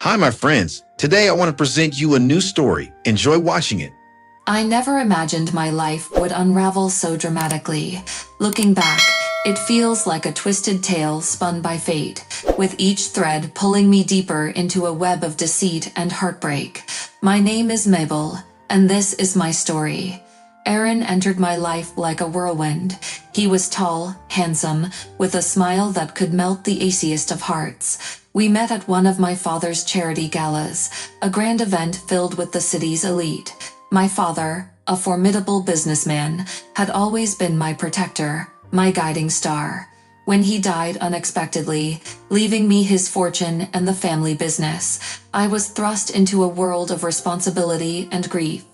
Hi, my friends. Today I want to present you a new story. Enjoy watching it. I never imagined my life would unravel so dramatically. Looking back, it feels like a twisted tale spun by fate, with each thread pulling me deeper into a web of deceit and heartbreak. My name is Mabel, and this is my story. Aaron entered my life like a whirlwind. He was tall, handsome, with a smile that could melt the iciest of hearts. We met at one of my father's charity galas, a grand event filled with the city's elite. My father, a formidable businessman, had always been my protector, my guiding star. When he died unexpectedly, leaving me his fortune and the family business, I was thrust into a world of responsibility and grief.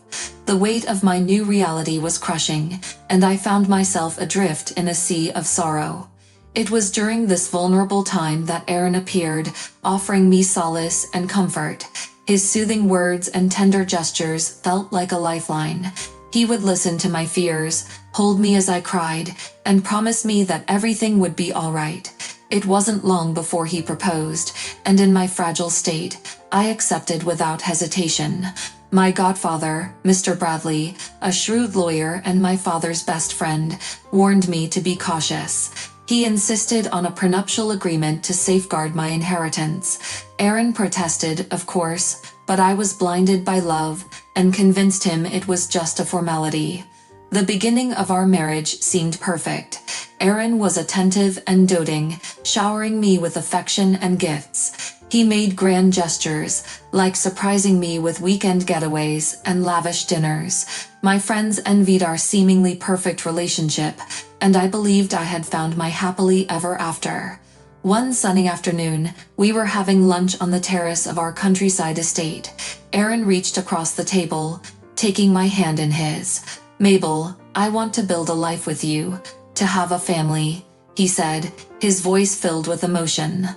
The weight of my new reality was crushing, and I found myself adrift in a sea of sorrow. It was during this vulnerable time that Aaron appeared, offering me solace and comfort. His soothing words and tender gestures felt like a lifeline. He would listen to my fears, hold me as I cried, and promise me that everything would be all right. It wasn't long before he proposed, and in my fragile state, I accepted without hesitation. My godfather, Mr. Bradley, a shrewd lawyer and my father's best friend, warned me to be cautious. He insisted on a prenuptial agreement to safeguard my inheritance. Aaron protested, of course, but I was blinded by love and convinced him it was just a formality. The beginning of our marriage seemed perfect. Aaron was attentive and doting, showering me with affection and gifts. He made grand gestures, like surprising me with weekend getaways and lavish dinners. My friends envied our seemingly perfect relationship, and I believed I had found my happily ever after. One sunny afternoon, we were having lunch on the terrace of our countryside estate. Aaron reached across the table, taking my hand in his. "Mabel, I want to build a life with you, to have a family," he said, his voice filled with emotion.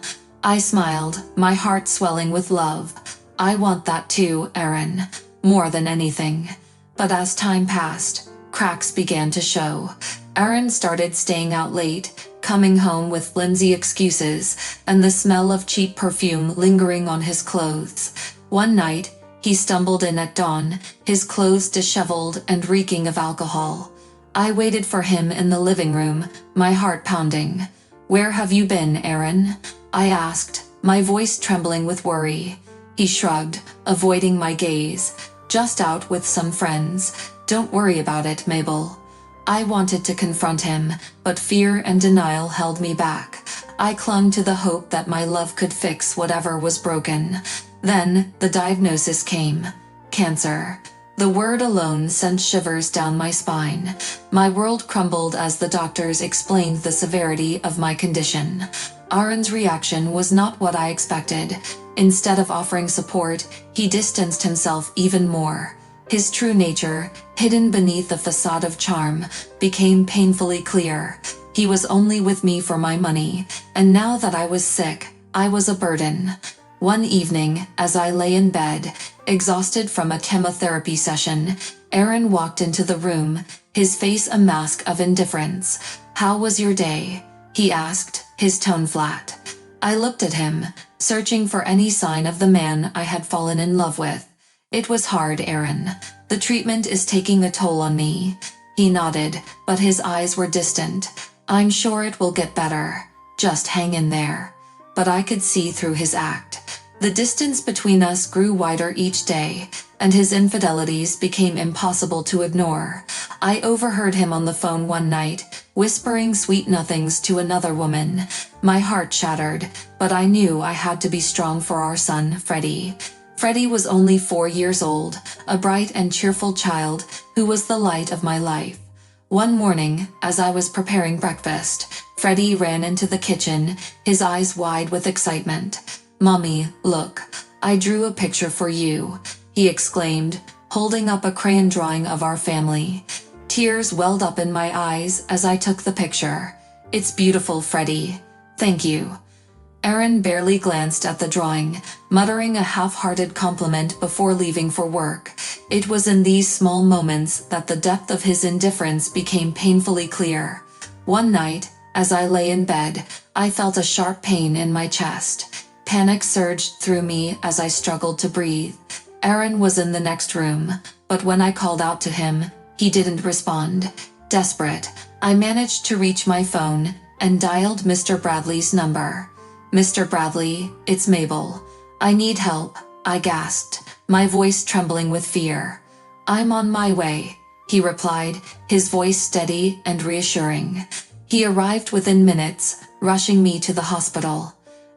I smiled, my heart swelling with love. "I want that too, Aaron, more than anything." But as time passed, cracks began to show. Aaron started staying out late, coming home with flimsy excuses, and the smell of cheap perfume lingering on his clothes. One night, he stumbled in at dawn, his clothes disheveled and reeking of alcohol. I waited for him in the living room, my heart pounding. "Where have you been, Aaron?" I asked, my voice trembling with worry. He shrugged, avoiding my gaze. "Just out with some friends. Don't worry about it, Mabel." I wanted to confront him, but fear and denial held me back. I clung to the hope that my love could fix whatever was broken. Then, the diagnosis came. Cancer. The word alone sent shivers down my spine. My world crumbled as the doctors explained the severity of my condition. Aaron's reaction was not what I expected. Instead of offering support, he distanced himself even more. His true nature, hidden beneath the facade of charm, became painfully clear. He was only with me for my money, and now that I was sick, I was a burden. One evening, as I lay in bed, exhausted from a chemotherapy session, Aaron walked into the room, his face a mask of indifference. "How was your day?" he asked, his tone flat. I looked at him, searching for any sign of the man I had fallen in love with. "It was hard, Aaron. The treatment is taking a toll on me." He nodded, but his eyes were distant. "I'm sure it will get better. Just hang in there." But I could see through his act. The distance between us grew wider each day, and his infidelities became impossible to ignore. I overheard him on the phone one night, whispering sweet nothings to another woman. My heart shattered, but I knew I had to be strong for our son, Freddy. Freddy was only 4 years old, a bright and cheerful child who was the light of my life. One morning, as I was preparing breakfast, Freddy ran into the kitchen, his eyes wide with excitement. "Mommy, look, I drew a picture for you," he exclaimed, holding up a crayon drawing of our family. Tears welled up in my eyes as I took the picture. "It's beautiful, Freddy. Thank you." Aaron barely glanced at the drawing, muttering a half-hearted compliment before leaving for work. It was in these small moments that the depth of his indifference became painfully clear. One night, as I lay in bed, I felt a sharp pain in my chest. Panic surged through me as I struggled to breathe. Aaron was in the next room, but when I called out to him, he didn't respond. Desperate, I managed to reach my phone and dialed Mr. Bradley's number. "Mr. Bradley, it's Mabel. I need help," I gasped, my voice trembling with fear. "I'm on my way," he replied, his voice steady and reassuring. He arrived within minutes, rushing me to the hospital.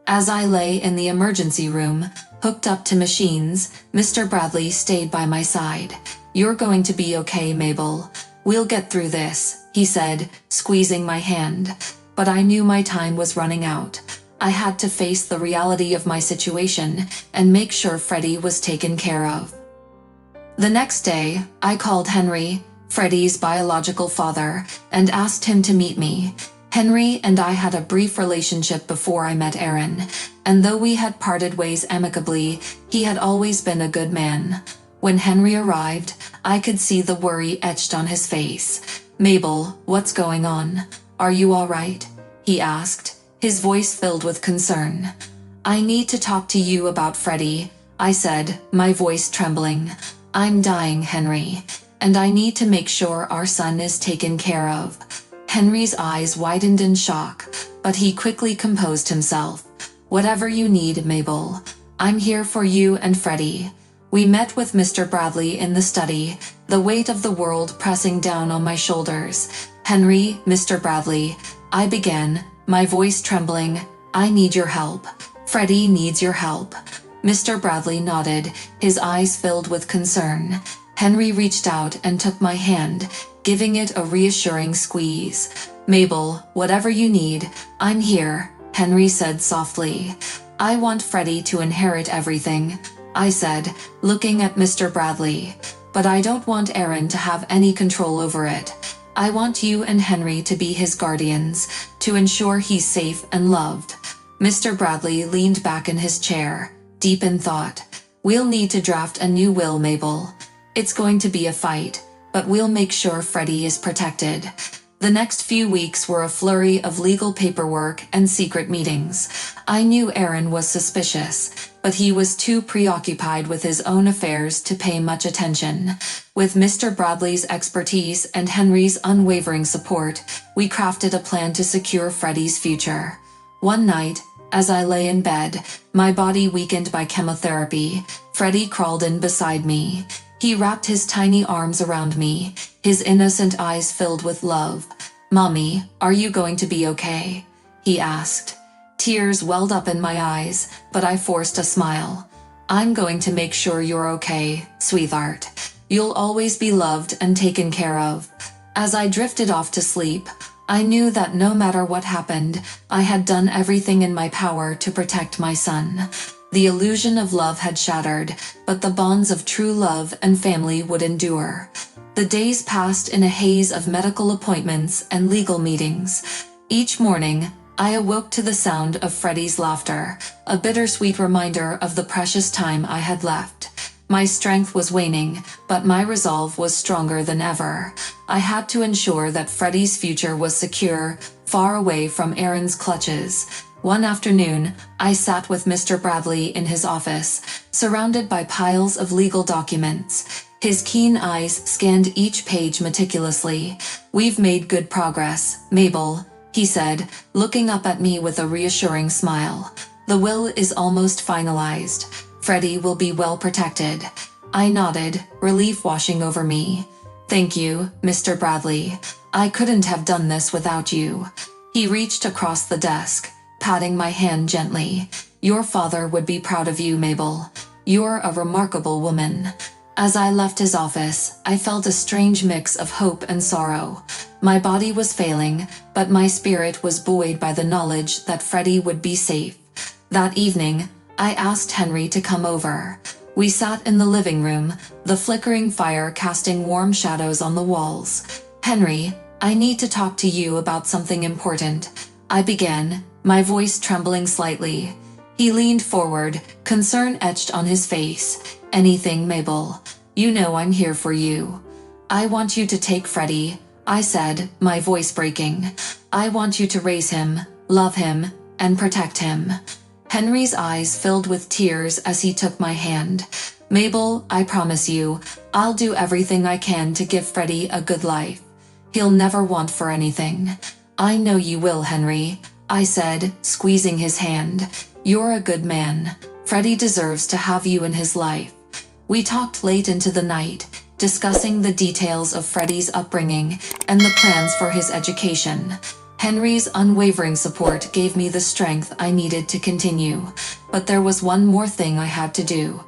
As I lay in the emergency room, hooked up to machines, Mr. Bradley stayed by my side. "You're going to be okay, Mabel. We'll get through this," he said, squeezing my hand. But I knew my time was running out. I had to face the reality of my situation and make sure Freddy was taken care of. The next day, I called Henry, Freddy's biological father, and asked him to meet me. Henry and I had a brief relationship before I met Aaron, and though we had parted ways amicably, he had always been a good man. When Henry arrived, I could see the worry etched on his face. "Mabel, what's going on? Are you all right?" he asked, his voice filled with concern. "I need to talk to you about Freddy," I said, my voice trembling. "I'm dying, Henry, and I need to make sure our son is taken care of." Henry's eyes widened in shock, but he quickly composed himself. "Whatever you need, Mabel. I'm here for you and Freddy." We met with Mr. Bradley in the study, the weight of the world pressing down on my shoulders. "Henry, Mr. Bradley," I began, my voice trembling, "I need your help. Freddy needs your help." Mr. Bradley nodded, his eyes filled with concern. Henry reached out and took my hand, giving it a reassuring squeeze. "Mabel, whatever you need, I'm here," Henry said softly. "I want Freddy to inherit everything," I said, looking at Mr. Bradley. "But I don't want Aaron to have any control over it. I want you and Henry to be his guardians, to ensure he's safe and loved." Mr. Bradley leaned back in his chair, deep in thought. "We'll need to draft a new will, Mabel. It's going to be a fight, but we'll make sure Freddy is protected." The next few weeks were a flurry of legal paperwork and secret meetings. I knew Aaron was suspicious, but he was too preoccupied with his own affairs to pay much attention. With Mr. Bradley's expertise and Henry's unwavering support, we crafted a plan to secure Freddy's future. One night, as I lay in bed, my body weakened by chemotherapy, Freddy crawled in beside me. He wrapped his tiny arms around me, his innocent eyes filled with love. "Mommy, are you going to be okay?" he asked. Tears welled up in my eyes, but I forced a smile. "I'm going to make sure you're okay, sweetheart. You'll always be loved and taken care of." As I drifted off to sleep, I knew that no matter what happened, I had done everything in my power to protect my son. The illusion of love had shattered, but the bonds of true love and family would endure. The days passed in a haze of medical appointments and legal meetings. Each morning, I awoke to the sound of Freddy's laughter, a bittersweet reminder of the precious time I had left. My strength was waning, but my resolve was stronger than ever. I had to ensure that Freddy's future was secure, far away from Aaron's clutches. One afternoon, I sat with Mr. Bradley in his office, surrounded by piles of legal documents. His keen eyes scanned each page meticulously. "We've made good progress, Mabel," he said, looking up at me with a reassuring smile. "The will is almost finalized. Freddy will be well protected." I nodded, relief washing over me. "Thank you, Mr. Bradley. I couldn't have done this without you." He reached across the desk, patting my hand gently. "Your father would be proud of you, Mabel. You're a remarkable woman." As I left his office, I felt a strange mix of hope and sorrow. My body was failing, but my spirit was buoyed by the knowledge that Freddy would be safe. That evening, I asked Henry to come over. We sat in the living room, the flickering fire casting warm shadows on the walls. "Henry, I need to talk to you about something important," I began, my voice trembling slightly. He leaned forward, concern etched on his face. "Anything, Mabel. You know I'm here for you." "I want you to take Freddy," I said, my voice breaking. "I want you to raise him, love him, and protect him." Henry's eyes filled with tears as he took my hand. Mabel, I promise you, I'll do everything I can to give Freddy a good life. He'll never want for anything. I know you will, Henry, I said, squeezing his hand. You're a good man. Freddy deserves to have you in his life. We talked late into the night, discussing the details of Freddy's upbringing and the plans for his education. Henry's unwavering support gave me the strength I needed to continue, but there was one more thing I had to do.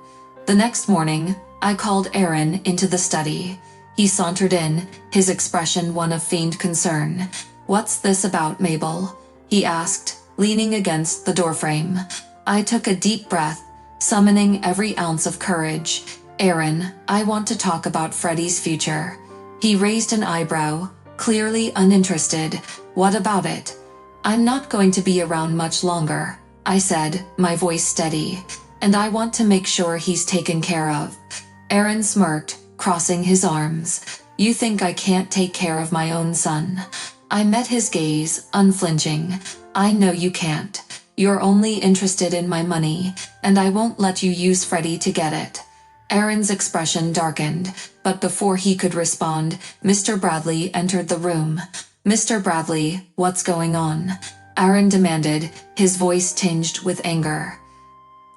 The next morning, I called Aaron into the study. He sauntered in, his expression one of feigned concern. "What's this about, Mabel?" he asked, leaning against the doorframe. I took a deep breath, summoning every ounce of courage. "Aaron, I want to talk about Freddy's future." He raised an eyebrow, clearly uninterested. "What about it?" "I'm not going to be around much longer," I said, my voice steady, "and I want to make sure he's taken care of." Aaron smirked, crossing his arms. "You think I can't take care of my own son?" I met his gaze, unflinching. "I know you can't. You're only interested in my money, and I won't let you use Freddy to get it." Aaron's expression darkened, but before he could respond, Mr. Bradley entered the room. "Mr. Bradley, what's going on?" Aaron demanded, his voice tinged with anger.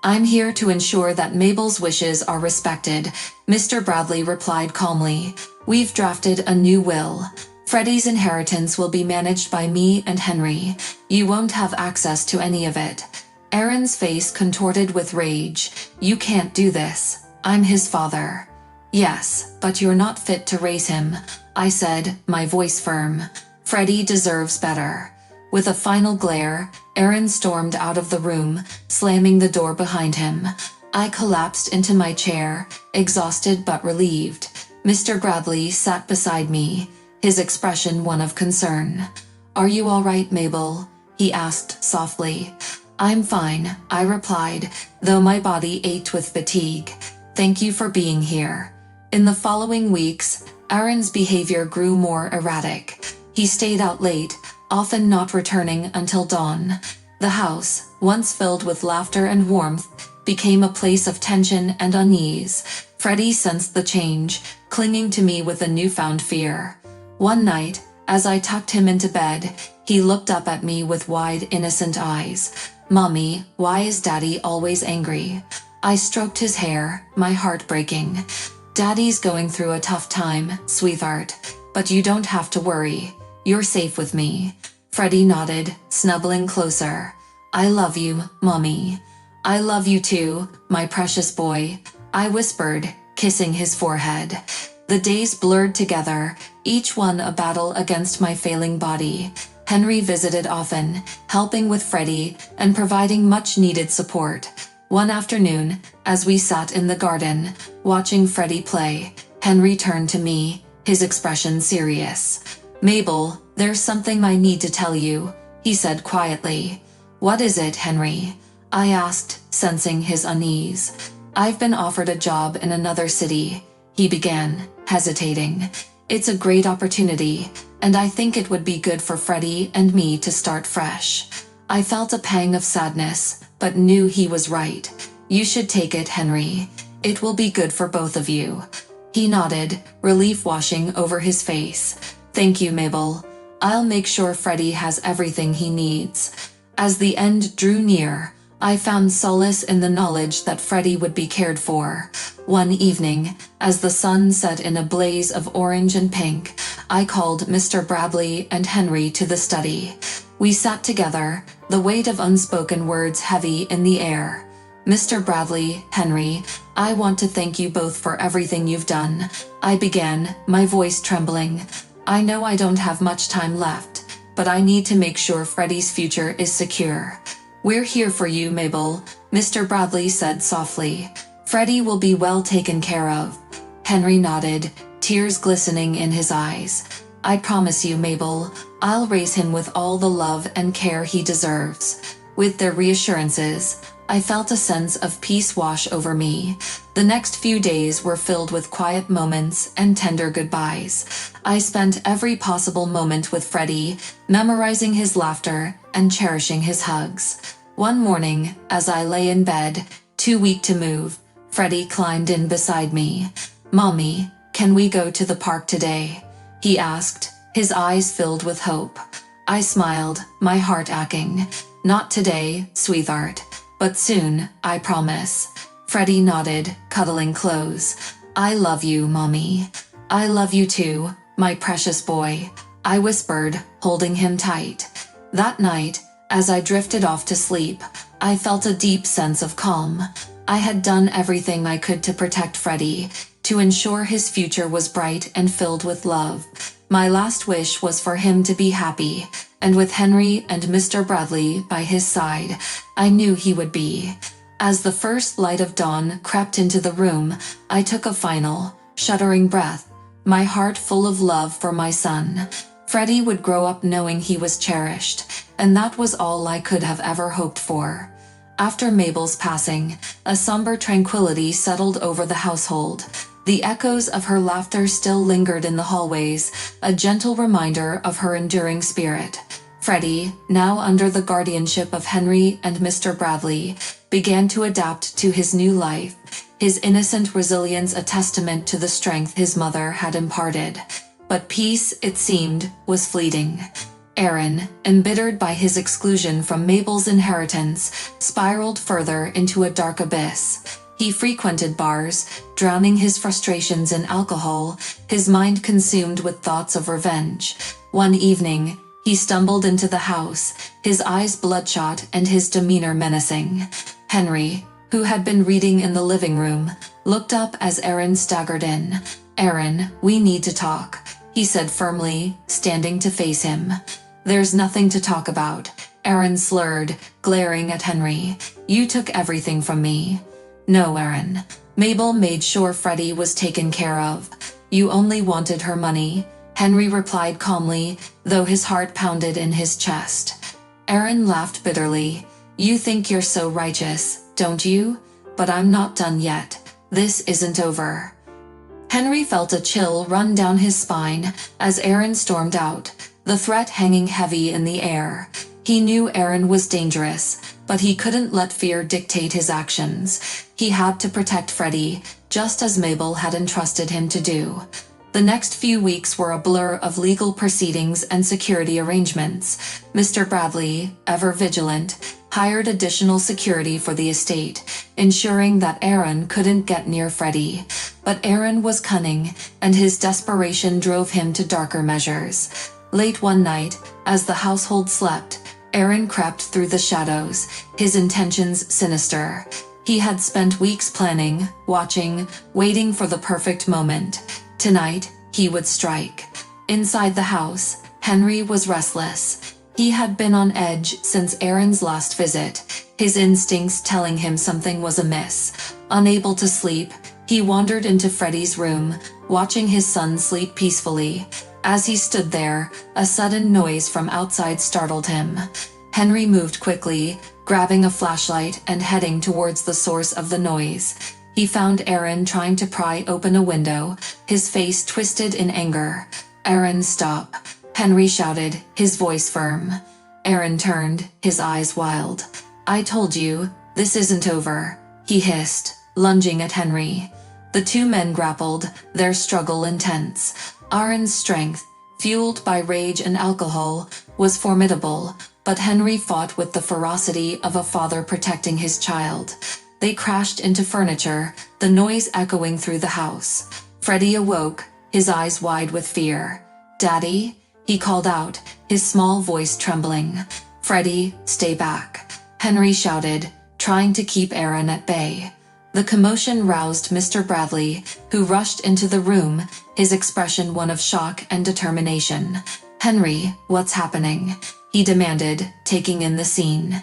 "I'm here to ensure that Mabel's wishes are respected," Mr. Bradley replied calmly. "We've drafted a new will. Freddy's inheritance will be managed by me and Henry. You won't have access to any of it." Aaron's face contorted with rage. "You can't do this. I'm his father." "Yes, but you're not fit to raise him," I said, my voice firm. "Freddy deserves better." With a final glare, Aaron stormed out of the room, slamming the door behind him. I collapsed into my chair, exhausted but relieved. Mr. Bradley sat beside me, his expression one of concern. "Are you all right, Mabel?" he asked softly. "I'm fine," I replied, though my body ached with fatigue. "Thank you for being here." In the following weeks, Aaron's behavior grew more erratic. He stayed out late, often not returning until dawn. The house, once filled with laughter and warmth, became a place of tension and unease. Freddy sensed the change, clinging to me with a newfound fear. One night, as I tucked him into bed, he looked up at me with wide, innocent eyes. "Mommy, why is Daddy always angry?" I stroked his hair, my heart breaking. "Daddy's going through a tough time, sweetheart, but you don't have to worry. You're safe with me." Freddy nodded, snuggling closer. "I love you, Mommy." "I love you too, my precious boy," I whispered, kissing his forehead. The days blurred together, each one a battle against my failing body. Henry visited often, helping with Freddy and providing much-needed support. One afternoon, as we sat in the garden, watching Freddy play, Henry turned to me, his expression serious. "Mabel, there's something I need to tell you," he said quietly. "What is it, Henry?" I asked, sensing his unease. "I've been offered a job in another city," he began, hesitating. "It's a great opportunity, and I think it would be good for Freddy and me to start fresh." I felt a pang of sadness, but knew he was right. "You should take it, Henry. It will be good for both of you." He nodded, relief washing over his face. "Thank you, Mabel. I'll make sure Freddy has everything he needs." As the end drew near, I found solace in the knowledge that Freddy would be cared for. One evening, as the sun set in a blaze of orange and pink, I called Mr. Bradley and Henry to the study. We sat together, the weight of unspoken words heavy in the air. "Mr. Bradley, Henry, I want to thank you both for everything you've done," I began, my voice trembling. "I know I don't have much time left, but I need to make sure Freddy's future is secure." "We're here for you, Mabel," Mr. Bradley said softly. "Freddy will be well taken care of." Henry nodded, tears glistening in his eyes. "I promise you, Mabel, I'll raise him with all the love and care he deserves." With their reassurances, I felt a sense of peace wash over me. The next few days were filled with quiet moments and tender goodbyes. I spent every possible moment with Freddy, memorizing his laughter and cherishing his hugs. One morning, as I lay in bed, too weak to move, Freddy climbed in beside me. "Mommy, can we go to the park today?" he asked, his eyes filled with hope. I smiled, my heart aching. "Not today, sweetheart, but soon, I promise." Freddy nodded, cuddling close. "I love you, Mommy." "I love you too, my precious boy," I whispered, holding him tight. That night, as I drifted off to sleep, I felt a deep sense of calm. I had done everything I could to protect Freddy, to ensure his future was bright and filled with love. My last wish was for him to be happy, and with Henry and Mr. Bradley by his side, I knew he would be. As the first light of dawn crept into the room, I took a final, shuddering breath, my heart full of love for my son. Freddy would grow up knowing he was cherished, and that was all I could have ever hoped for. After Mabel's passing, a somber tranquility settled over the household. The echoes of her laughter still lingered in the hallways, a gentle reminder of her enduring spirit. Freddy, now under the guardianship of Henry and Mr. Bradley, began to adapt to his new life, his innocent resilience a testament to the strength his mother had imparted. But peace, it seemed, was fleeting. Aaron, embittered by his exclusion from Mabel's inheritance, spiraled further into a dark abyss. He frequented bars, drowning his frustrations in alcohol, his mind consumed with thoughts of revenge. One evening, he stumbled into the house, his eyes bloodshot and his demeanor menacing. Henry, who had been reading in the living room, looked up as Aaron staggered in. "Aaron, we need to talk," he said firmly, standing to face him. "There's nothing to talk about," Aaron slurred, glaring at Henry. "You took everything from me." "No, Aaron. Mabel made sure Freddy was taken care of. You only wanted her money," Henry replied calmly, though his heart pounded in his chest. Aaron laughed bitterly. "You think you're so righteous, don't you? But I'm not done yet. This isn't over." Henry felt a chill run down his spine as Aaron stormed out, the threat hanging heavy in the air. He knew Aaron was dangerous, but he couldn't let fear dictate his actions. He had to protect Freddy, just as Mabel had entrusted him to do. The next few weeks were a blur of legal proceedings and security arrangements. Mr. Bradley, ever vigilant, hired additional security for the estate, ensuring that Aaron couldn't get near Freddy. But Aaron was cunning, and his desperation drove him to darker measures. Late one night, as the household slept, Aaron crept through the shadows, his intentions sinister. He had spent weeks planning, watching, waiting for the perfect moment. Tonight, he would strike. Inside the house, Henry was restless. He had been on edge since Aaron's last visit, his instincts telling him something was amiss. Unable to sleep, he wandered into Freddy's room, watching his son sleep peacefully. As he stood there, a sudden noise from outside startled him. Henry moved quickly, grabbing a flashlight and heading towards the source of the noise. He found Aaron trying to pry open a window, his face twisted in anger. "Aaron, stop," Henry shouted, his voice firm. Aaron turned, his eyes wild. "I told you, this isn't over," he hissed, lunging at Henry. The two men grappled, their struggle intense. Aaron's strength, fueled by rage and alcohol, was formidable, but Henry fought with the ferocity of a father protecting his child. They crashed into furniture, the noise echoing through the house. Freddy awoke, his eyes wide with fear. "Daddy?" he called out, his small voice trembling. "Freddy, stay back," Henry shouted, trying to keep Aaron at bay. The commotion roused Mr. Bradley, who rushed into the room, his expression one of shock and determination. "Henry, what's happening?" he demanded, taking in the scene.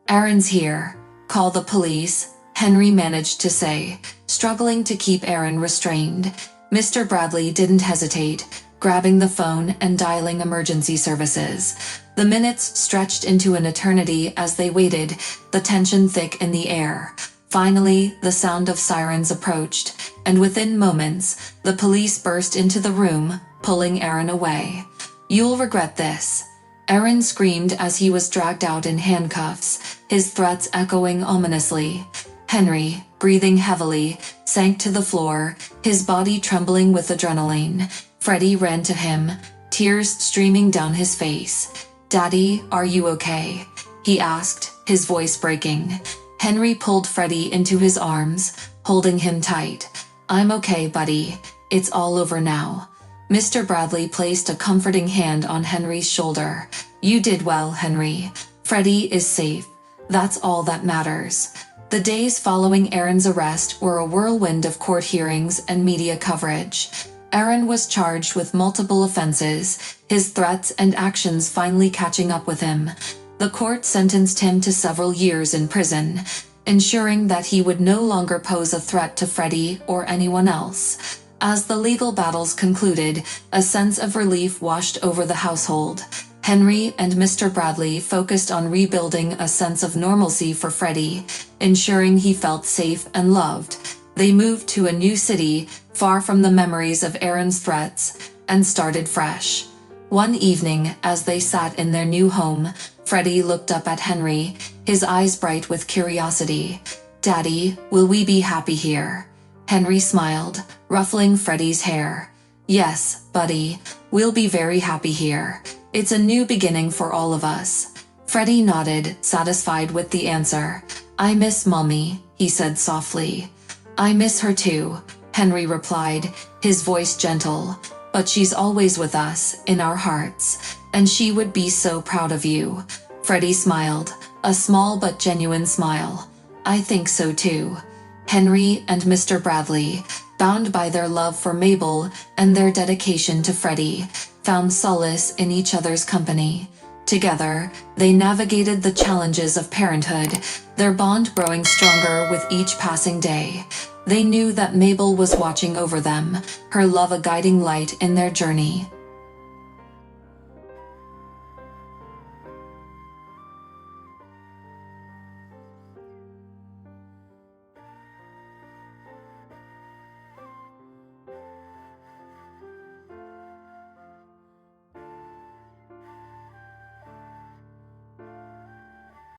"Aaron's here. Call the police," Henry managed to say, struggling to keep Aaron restrained. Mr. Bradley didn't hesitate, grabbing the phone and dialing emergency services. The minutes stretched into an eternity as they waited, the tension thick in the air. Finally, the sound of sirens approached, and within moments, the police burst into the room, pulling Aaron away. "You'll regret this." Aaron screamed as he was dragged out in handcuffs, his threats echoing ominously. Henry, breathing heavily, sank to the floor, his body trembling with adrenaline. Freddy ran to him, tears streaming down his face. "Daddy, are you okay?" he asked, his voice breaking. Henry pulled Freddy into his arms, holding him tight. "I'm okay, buddy. It's all over now." Mr. Bradley placed a comforting hand on Henry's shoulder. "You did well, Henry. Freddy is safe. That's all that matters." The days following Aaron's arrest were a whirlwind of court hearings and media coverage. Aaron was charged with multiple offenses, his threats and actions finally catching up with him. The court sentenced him to several years in prison, ensuring that he would no longer pose a threat to Freddy or anyone else. As the legal battles concluded, a sense of relief washed over the household. Henry and Mr. Bradley focused on rebuilding a sense of normalcy for Freddy, ensuring he felt safe and loved. They moved to a new city, far from the memories of Aaron's threats, and started fresh. One evening, as they sat in their new home, Freddy looked up at Henry, his eyes bright with curiosity. "Daddy, will we be happy here?" Henry smiled, ruffling Freddy's hair. "Yes, buddy, we'll be very happy here. It's a new beginning for all of us." Freddy nodded, satisfied with the answer. "I miss Mommy," he said softly. "I miss her too," Henry replied, his voice gentle. "But she's always with us, in our hearts, and she would be so proud of you." Freddy smiled, a small but genuine smile. "I think so too." Henry and Mr. Bradley, bound by their love for Mabel and their dedication to Freddy, found solace in each other's company. Together, they navigated the challenges of parenthood, their bond growing stronger with each passing day. They knew that Mabel was watching over them, her love a guiding light in their journey.